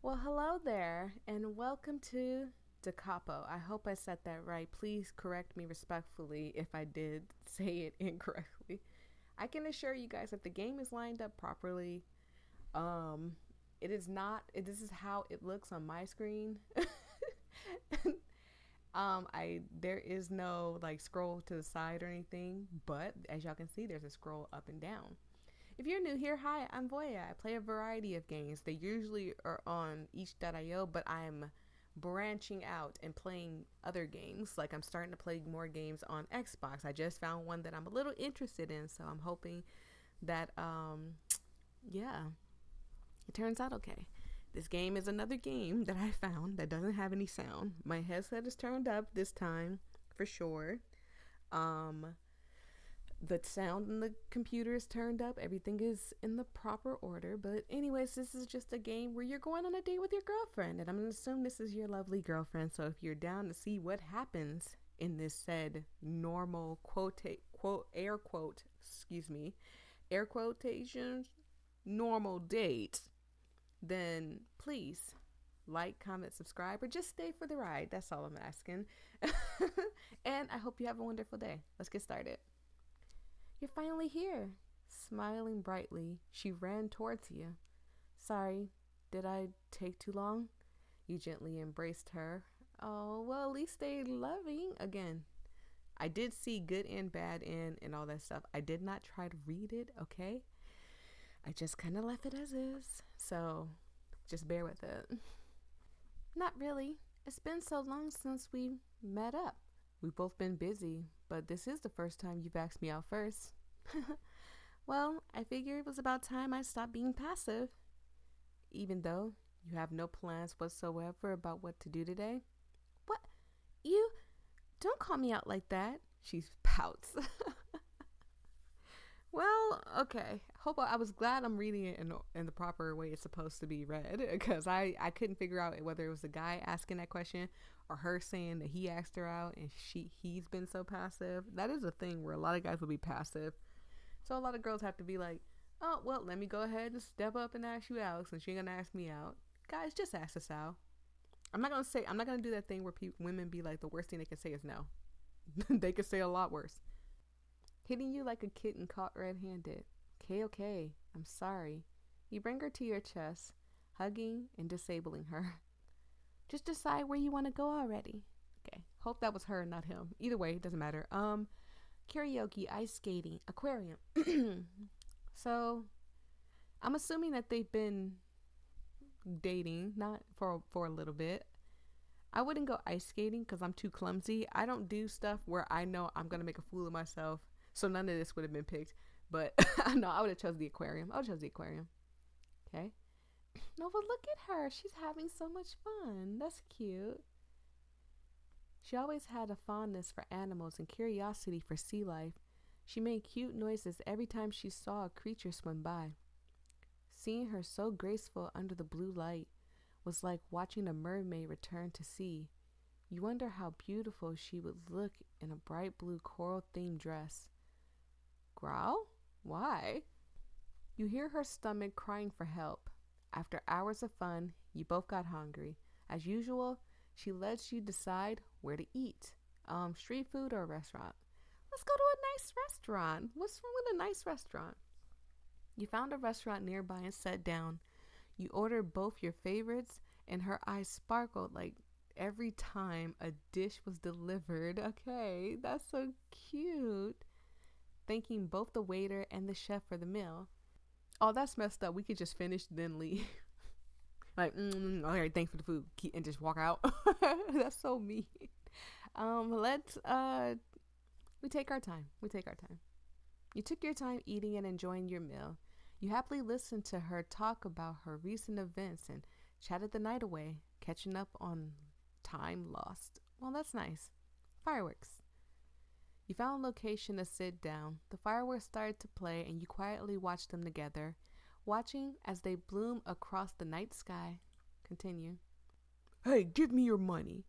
Well, hello there, and welcome to Capo. I hope I said that right. Please correct me respectfully if I did say it incorrectly. I can assure you guys that the game is lined up properly. Um, it is not. This is how it looks on my screen. I there is no like scroll to the side or anything, but as y'all can see, there's a scroll up and down. If you're new here, hi, I'm Voyia. I play a variety of games. They usually are on each.io, but I'm branching out and playing other games. Like I'm starting to play more games on Xbox. I just found one that I'm a little interested in, so I'm hoping that yeah, it turns out okay. This game is another game that I found that doesn't have any sound. My headset is turned up this time for sure. Um the sound in the computer is turned up. Everything is in the proper order. But anyways, this is just a game where you're going on a date with your girlfriend, and I'm gonna assume this is your lovely girlfriend. So if you're down to see what happens in this said normal quote air quote excuse me air quotations normal date, then please like, comment, subscribe, or just stay for the ride. That's all I'm asking. And I hope you have a wonderful day. Let's get started. You're finally here. Smiling brightly, she ran towards you. Sorry, did I take too long? You gently embraced her. Oh, well, at least they loving. Again, I did see good and bad in and all that stuff. I did not try to read it, okay? I just kind of left it as is. So just bear with it. Not really. It's been so long since we met up. We've both been busy, but this is the first time you've asked me out first. Well, I figured it was about time I stopped being passive. Even though you have no plans whatsoever about what to do today. What? You? Don't call me out like that. She pouts. Well, okay. I was glad I'm reading it in the proper way it's supposed to be read because I couldn't figure out whether it was the guy asking that question or her saying that he asked her out and he's been so passive. That is a thing where a lot of guys will be passive. So a lot of girls have to be like, "Oh, well, let me go ahead and step up and ask you out since you're going to ask me out." Guys, just ask us out. I'm not going to do that thing where women be like the worst thing they can say is no. They could say a lot worse. Hitting you like a kitten caught red-handed. Okay, okay, I'm sorry. You bring her to your chest, hugging and disabling her. Just decide where you want to go already. Okay, hope that was her, not him. Either way, it doesn't matter. Karaoke, ice skating, aquarium. So, I'm assuming that they've been dating, not for a little bit. I wouldn't go ice skating because I'm too clumsy. I don't do stuff where I know I'm gonna make a fool of myself. So none of this would have been picked. But no, I would have chose the aquarium. I would have chose the aquarium. Okay. No, but look at her. She's having so much fun. That's cute. She always had a fondness for animals and curiosity for sea life. She made cute noises every time she saw a creature swim by. Seeing her so graceful under the blue light was like watching a mermaid return to sea. You wonder how beautiful she would look in a bright blue coral-themed dress. Growl? Why? You hear her stomach crying for help. After hours of fun, you both got hungry. As usual, she lets you decide where to eat. Street food or a restaurant? Let's go to a nice restaurant. What's wrong with a nice restaurant? You found a restaurant nearby and sat down. You ordered both your favorites, and her eyes sparkled like every time a dish was delivered. Okay, that's so cute. Thanking both the waiter and the chef for the meal. Oh, that's messed up. We could just finish, then leave. Like, all right, thanks for the food, and just walk out. That's so mean. Let's we take our time. You took your time eating and enjoying your meal. You happily listened to her talk about her recent events and chatted the night away, catching up on time lost. Well, that's nice. Fireworks. You found a location to sit down. The fireworks started to play and you quietly watched them together, watching as they bloom across the night sky. Continue. Hey, give me your money.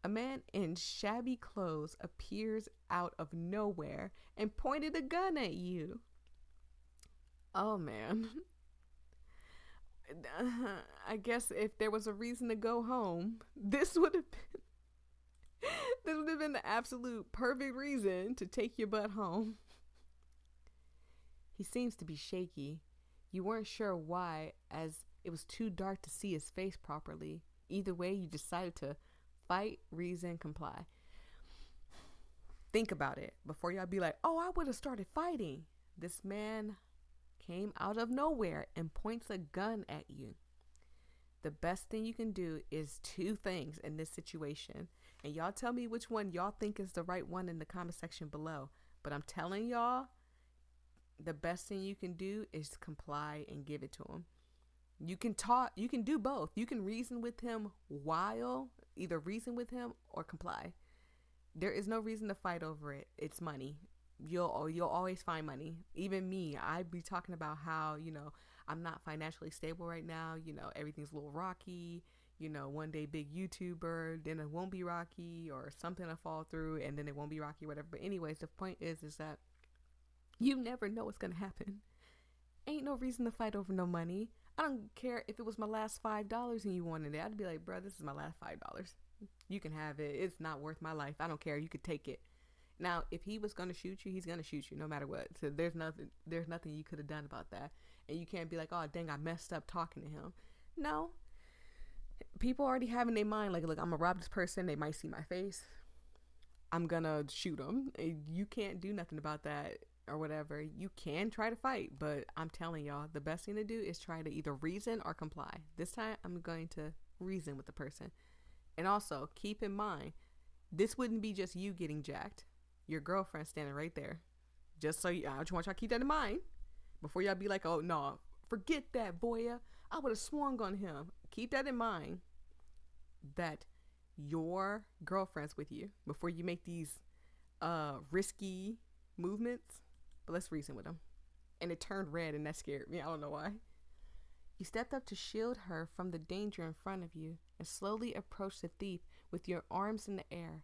A man in shabby clothes appears out of nowhere and pointed a gun at you. Oh, man. I guess if there was a reason to go home, this would have been the absolute perfect reason to take your butt home. He seems to be shaky. You weren't sure why, as it was too dark to see his face properly. Either way, you decided to fight, reason, comply. Think about it before y'all be like, oh, I would have started fighting. This man came out of nowhere and points a gun at you. The best thing you can do is two things in this situation. And y'all tell me which one y'all think is the right one in the comment section below. But I'm telling y'all, the best thing you can do is comply and give it to him. You can talk, you can do both. You can reason with him while either reason with him or comply. There is no reason to fight over it. It's money. You'll always find money. Even me, I'd be talking about how, I'm not financially stable right now. Everything's a little rocky. One day big YouTuber, then it won't be rocky, or something will fall through and then it won't be rocky, whatever. But anyways, the point is that you never know what's going to happen. Ain't no reason to fight over no money. I don't care if it was my last $5 and you wanted it. I'd be like, bro, this is my last $5. You can have it. It's not worth my life. I don't care. You could take it. Now, if he was going to shoot you, he's going to shoot you no matter what. So there's nothing you could have done about that. And you can't be like, oh, dang, I messed up talking to him. No. People already have in their mind, like, look, I'm going to rob this person. They might see my face. I'm going to shoot them. You can't do nothing about that or whatever. You can try to fight, but I'm telling y'all, the best thing to do is try to either reason or comply. This time, I'm going to reason with the person. And also, keep in mind, this wouldn't be just you getting jacked. Your girlfriend standing right there. I just want y'all to keep that in mind before y'all be like, oh, no, forget that, voyia. I would have swung on him. Keep that in mind that your girlfriend's with you before you make these risky movements. But let's reason with them. And it turned red and that scared me. I don't know why. You stepped up to shield her from the danger in front of you and slowly approached the thief with your arms in the air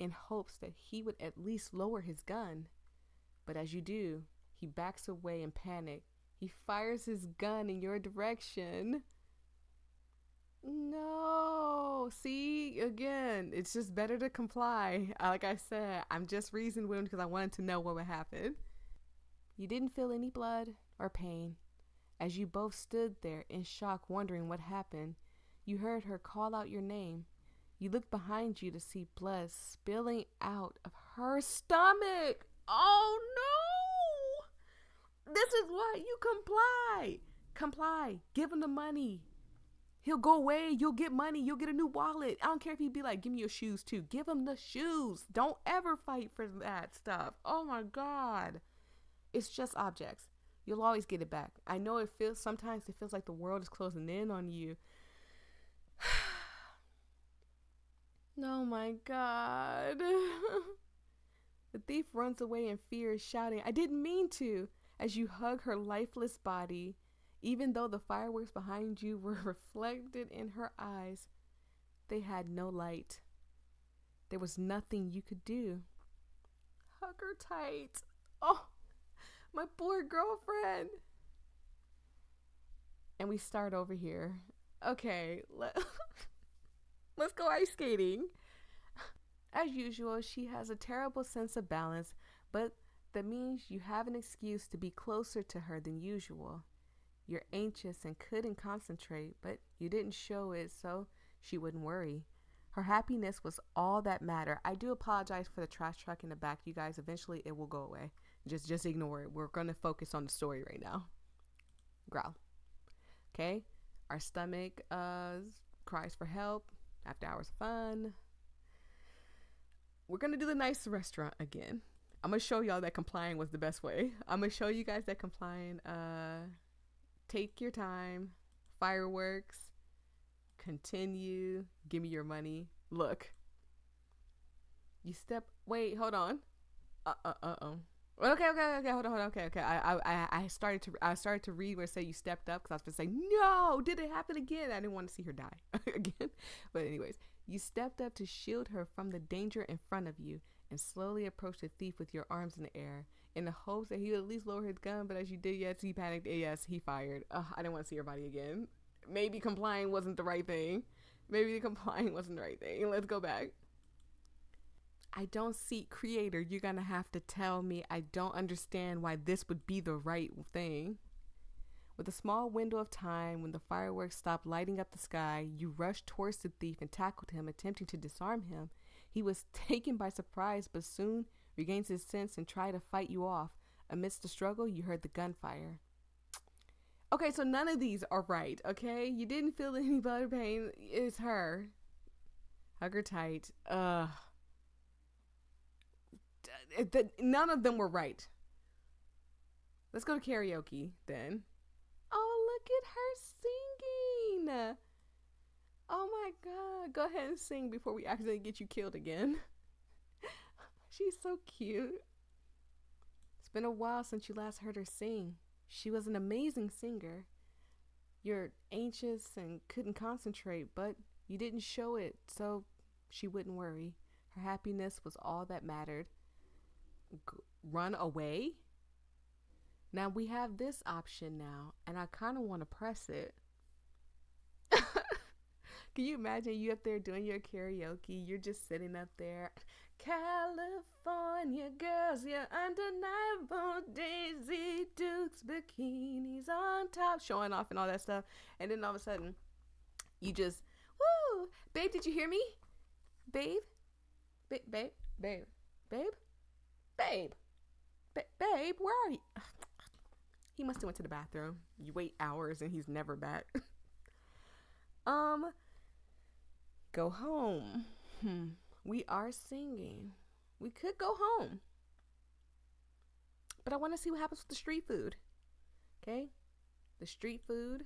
in hopes that he would at least lower his gun. But as you do, he backs away in panic. He fires his gun in your direction. No. See, again, it's just better to comply. Like I said, I'm just reasoning with him because I wanted to know what would happen. You didn't feel any blood or pain. As you both stood there in shock, wondering what happened, you heard her call out your name. You looked behind you to see blood spilling out of her stomach. Oh no! This is why you comply. Comply. Give him the money. He'll go away. You'll get money. You'll get a new wallet. I don't care if he'd be like, give me your shoes too. Give him the shoes. Don't ever fight for that stuff. Oh my God. It's just objects. You'll always get it back. I know sometimes it feels like the world is closing in on you. Oh my God. The thief runs away in fear, shouting, I didn't mean to, as you hug her lifeless body. Even though the fireworks behind you were reflected in her eyes, they had no light. There was nothing you could do. Hug her tight. Oh, my poor girlfriend. And we start over here. Okay, let's go ice skating. As usual, she has a terrible sense of balance, but that means you have an excuse to be closer to her than usual. You're anxious and couldn't concentrate, but you didn't show it so she wouldn't worry. Her happiness was all that mattered. I do apologize for the trash truck in the back, you guys. Eventually, it will go away. Just ignore it. We're going to focus on the story right now. Growl. Okay? Our stomach cries for help. After hours of fun. We're going to do the nice restaurant again. I'm going to show y'all that complying was the best way. I'm going to show you guys that complying, take your time, fireworks, continue, give me your money. Look. Wait, hold on. Okay, hold on, okay. I started to read where it said you stepped up because I was going to say, no, did it happen again? I didn't want to see her die again. But anyways, you stepped up to shield her from the danger in front of you and slowly approached the thief with your arms in the air in the hopes that he would at least lower his gun. But as you did, yes, he panicked. And yes, he fired. I didn't want to see her body again. Maybe complying wasn't the right thing. Maybe the complying wasn't the right thing. Let's go back. I don't see, creator, you're gonna have to tell me. I don't understand why this would be the right thing. With a small window of time, when the fireworks stopped lighting up the sky, you rushed towards the thief and tackled him, attempting to disarm him. He was taken by surprise, but soon regains his sense and tried to fight you off. Amidst the struggle, you heard the gunfire. Okay, so none of these are right, okay? You didn't feel any blood pain. It's her. Hug her tight. None of them were right. Let's go to karaoke then. Oh, look at her singing. Oh my god. Go ahead and sing before we accidentally get you killed again. She's so cute. It's been a while since you last heard her sing. She was an amazing singer. You're anxious and couldn't concentrate, but you didn't show it, so she wouldn't worry. Her happiness was all that mattered. Run away? Now we have this option now, and I kind of want to press it. Can you imagine you up there doing your karaoke? You're just sitting up there. California girls, you're undeniable. Daisy Dukes, bikinis on top, showing off and all that stuff. And then all of a sudden, you just, woo! Babe, did you hear me? Babe? Babe? Babe? Babe? Babe? Babe? Babe, where are you? He must have went to the bathroom. You wait hours and he's never back. Go home. We are singing. We could go home. But I want to see what happens with the street food. Okay? The street food.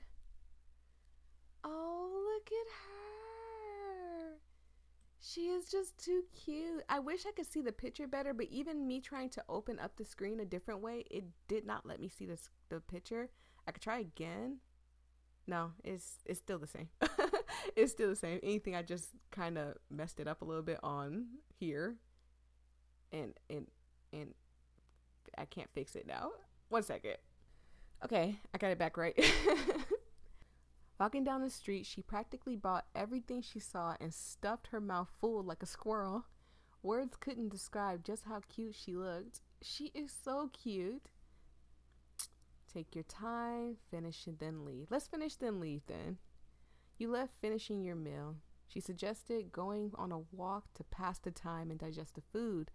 Oh, look at her. She is just too cute. I wish I could see the picture better, but even me trying to open up the screen a different way, it did not let me see the picture. I could try again. No, it's still the same. It's still the same. Anything, I just kind of messed it up a little bit on here. And I can't fix it now. 1 second. Okay, I got it back right. Walking down the street, she practically bought everything she saw and stuffed her mouth full like a squirrel. Words couldn't describe just how cute she looked. She is so cute. Take your time, finish and then leave. Let's finish then leave then. You left finishing your meal. She suggested going on a walk to pass the time and digest the food,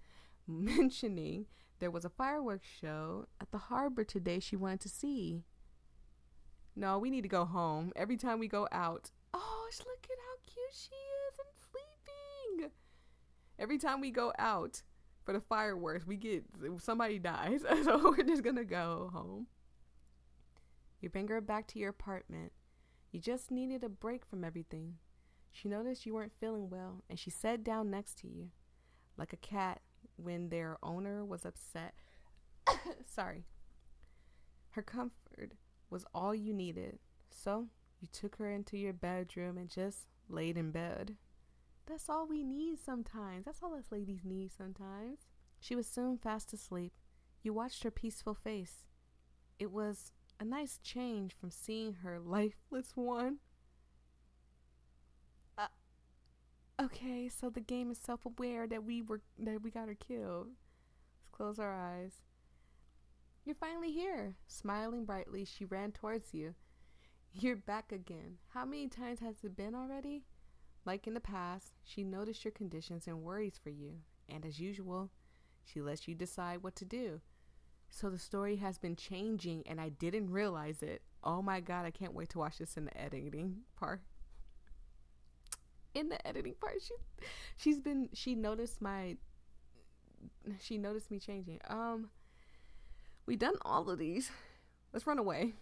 mentioning there was a fireworks show at the harbor today she wanted to see. No, we need to go home. Every time we go out, oh, look at how cute she is and sleeping. Every time we go out for the fireworks, somebody dies. So we're just gonna go home. You bring her back to your apartment. You just needed a break from everything. She noticed you weren't feeling well, and she sat down next to you, like a cat when their owner was upset. Sorry. Her comfort was all you needed, so you took her into your bedroom and just laid in bed. That's all we need sometimes. That's all us ladies need sometimes. She was soon fast asleep. You watched her peaceful face. It was a nice change from seeing her lifeless one. Okay, so the game is self-aware that we got her killed. Let's close our eyes. You're finally here. Smiling brightly, she ran towards you. You're back again. How many times has it been already? Like in the past, she noticed your conditions and worries for you, and as usual, she lets you decide what to do. So the story has been changing, and I didn't realize it. Oh my god, I can't wait to watch this in the editing part. In the editing part, she noticed me changing. We done all of these. Let's run away.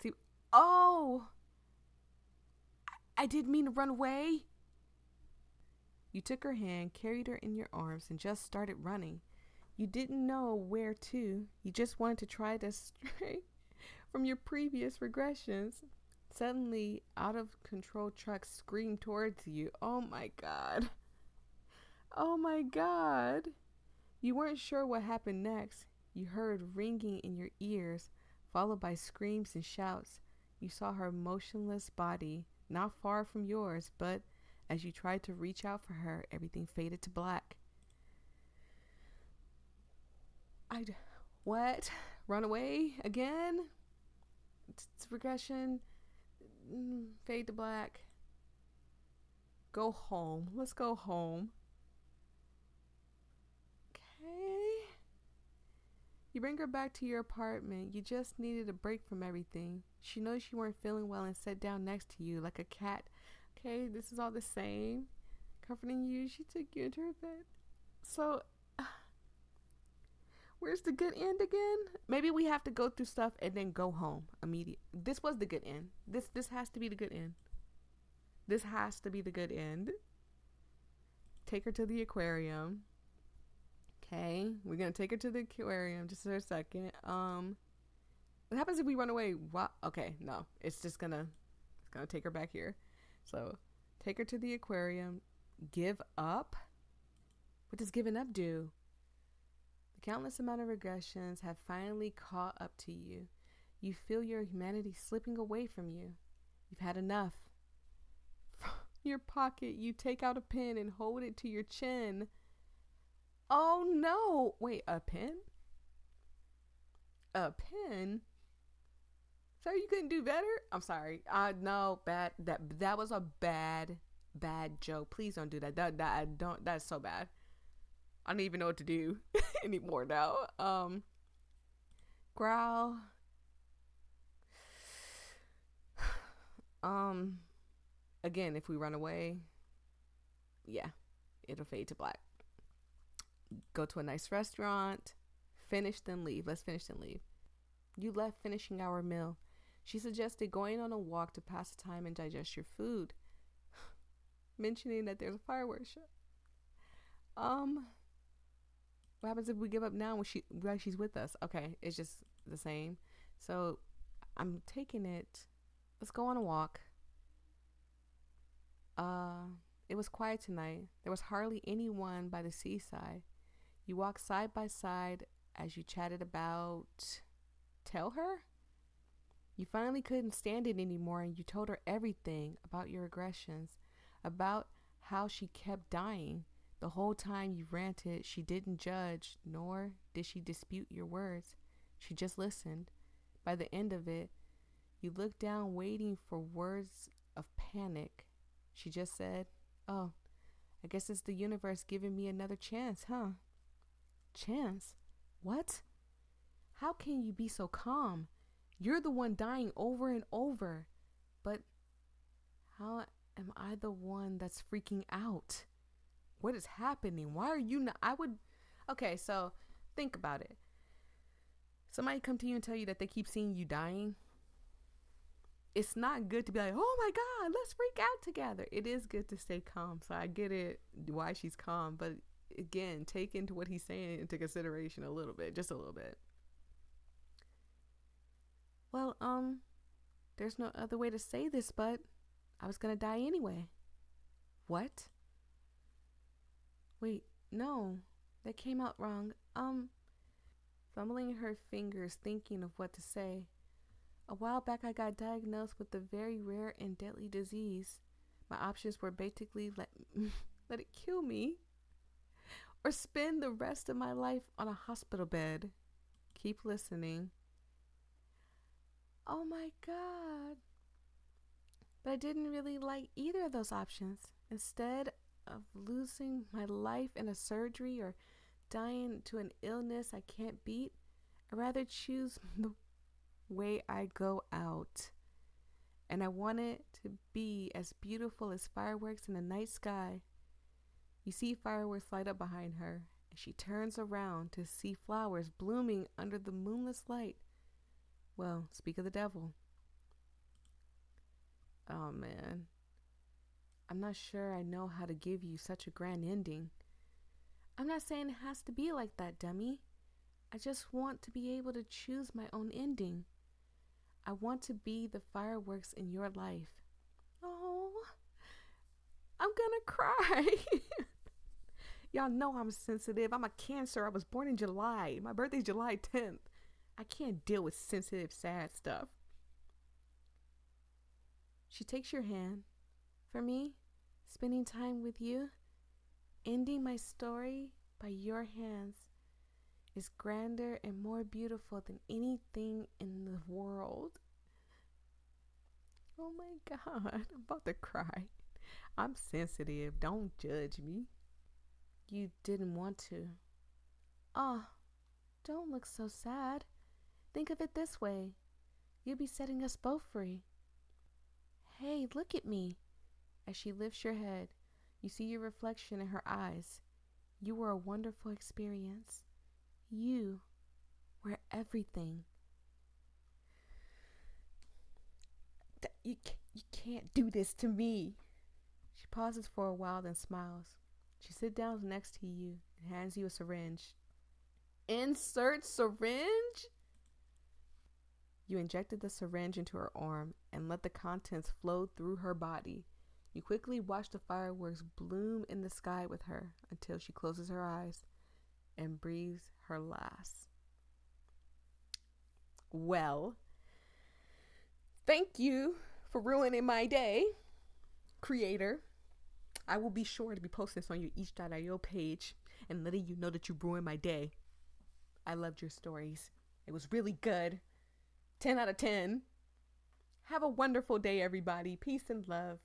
See, oh, I didn't mean to run away. You took her hand, carried her in your arms, and just started running. You didn't know where to. You just wanted to try to stray from your previous regressions. Suddenly, out of control trucks screamed towards you. Oh my god. Oh my god. You weren't sure what happened next. You heard ringing in your ears, followed by screams and shouts. You saw her motionless body, not far from yours, but as you tried to reach out for her, everything faded to black. What? Run away again? It's regression. Fade to black. Go home. Let's go home. Okay. You bring her back to your apartment. You just needed a break from everything. She knows you weren't feeling well and sat down next to you like a cat. Okay, this is all the same. Comforting you, she took you into her bed. So, where's the good end again? Maybe we have to go through stuff and then go home immediately. This was the good end. This has to be the good end. This has to be the good end. Take her to the aquarium. Okay, we're gonna take her to the aquarium just for a second. What happens if we run away? What? Okay, no, it's gonna take her back here. So, take her to the aquarium. Give up? What does giving up do? The countless amount of regressions have finally caught up to you. You feel your humanity slipping away from you. You've had enough. From your pocket, you take out a pen and hold it to your chin. Oh no! Wait, a pen? A pen? So you couldn't do better? I'm sorry. No, bad. That was a bad joke. Please don't do that. That's so bad. I don't even know what to do anymore now. Growl. Again, if we run away, yeah, it'll fade to black. Go to a nice restaurant, finish then leave. Let's finish then leave. You left finishing our meal. She suggested going on a walk to pass the time and digest your food, mentioning that there's a fireworks show. What happens if we give up now when she's with us? Okay, it's just the same. So I'm taking it. Let's go on a walk. It was quiet tonight. There was hardly anyone by the seaside. You walked side by side as you chatted about... Tell her? You finally couldn't stand it anymore and you told her everything about your aggressions, about how she kept dying. The whole time you ranted, she didn't judge, nor did she dispute your words. She just listened. By the end of it, you looked down waiting for words of panic. She just said, "Oh, I guess it's the universe giving me another chance, huh?" Chance? What? How can you be so calm? You're the one dying over and over. But how am I the one that's freaking out? What is happening? Why are you not? Okay, so think about it. Somebody come to you and tell you that they keep seeing you dying. It's not good to be like, oh my God, let's freak out together. It is good to stay calm. So I get it, why she's calm. But again, take into what he's saying into consideration a little bit, just a little bit. Well, there's no other way to say this, but I was gonna die anyway. What? Wait, no, that came out wrong. Fumbling her fingers, thinking of what to say. A while back, I got diagnosed with a very rare and deadly disease. My options were basically let it kill me, or spend the rest of my life on a hospital bed. Keep listening. Oh my God. But I didn't really like either of those options. Instead of losing my life in a surgery or dying to an illness I can't beat, I'd rather choose the way I go out. And I want it to be as beautiful as fireworks in the night sky. You see fireworks light up behind her, and she turns around to see flowers blooming under the moonless light. Well, speak of the devil. Oh man, I'm not sure I know how to give you such a grand ending. I'm not saying it has to be like that, dummy. I just want to be able to choose my own ending. I want to be the fireworks in your life. Oh, I'm gonna cry. Y'all know I'm sensitive. I'm a Cancer. I was born in July. My birthday's July 10th. I can't deal with sensitive, sad stuff. She takes your hand. For me, spending time with you, ending my story by your hands, is grander and more beautiful than anything in the world. Oh my God, I'm about to cry. I'm sensitive. Don't judge me. You didn't want to. Ah, oh, don't look so sad. Think of it this way. You'll be setting us both free. Hey, look at me. As she lifts your head, you see your reflection in her eyes. You were a wonderful experience. You were everything. You can't do this to me. She pauses for a while, then smiles. She sits down next to you and hands you a syringe. Insert syringe? You injected the syringe into her arm and let the contents flow through her body. You quickly watch the fireworks bloom in the sky with her until she closes her eyes and breathes her last. Well, thank you for ruining my day, creator. I will be sure to be posting this on your each.io page and letting you know that you ruined my day. I loved your stories. It was really good. 10 out of 10. Have a wonderful day, everybody. Peace and love.